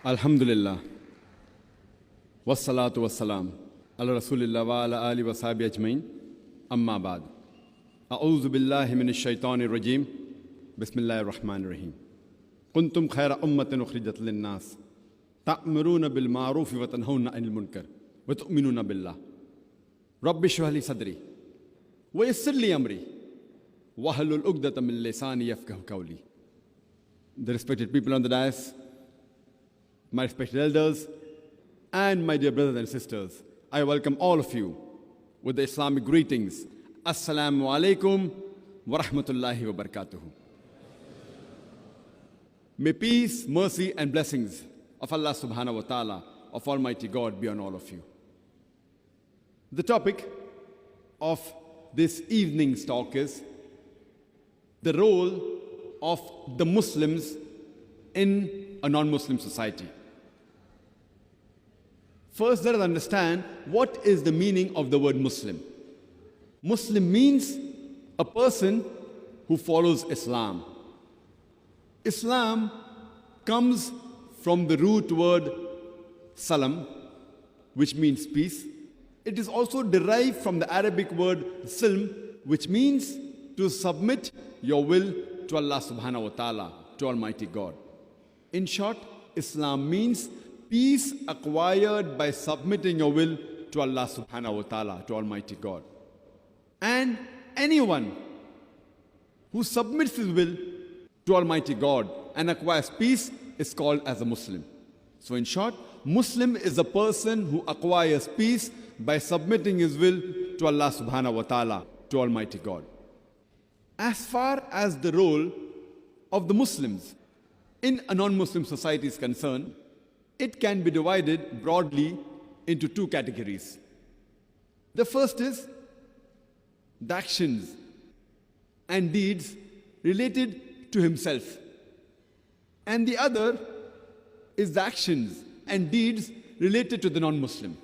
Alhamdulillah. Wassalatu wassalam. Ala Rasulillah wa ala ali wa sahbihi ajmain. Amma ba'd. A'udhu billahi minash shaitanir rajim. Bismillahir rahmanir rahim. Kuntum khayra ummatin ukhrijat lin-nas. Ta'muruna bil ma'ruf wa tanhauna 'anil munkar wa tu'minuna billah. Rabbi shrah li sadri wa yassir li amri wahlul 'uqdatam min lisani yafqahu qawli. The respected people on the dais, my respected elders, and my dear brothers and sisters, I welcome all of you with the Islamic greetings. Assalamu alaikum wa rahmatullahi wa barakatuhu. May peace, mercy, and blessings of Allah subhanahu wa ta'ala, of Almighty God, be on all of you. The topic of this evening's talk is the role of the Muslims in a non-Muslim society. First, let us understand what is the meaning of the word Muslim. Muslim means a person who follows Islam. Islam comes from the root word salam, which means peace. It is also derived from the Arabic word silm, which means to submit your will to Allah subhanahu wa ta'ala, to Almighty God. In short, Islam means peace acquired by submitting your will to Allah subhanahu wa ta'ala, to Almighty God. And anyone who submits his will to Almighty God and acquires peace is called as a Muslim. So in short, Muslim is a person who acquires peace by submitting his will to Allah subhanahu wa ta'ala, to Almighty God. As far as the role of the Muslims in a non-Muslim society is concerned, it can be divided broadly into two categories. The first is the actions and deeds related to himself. And the other is the actions and deeds related to the non-Muslim.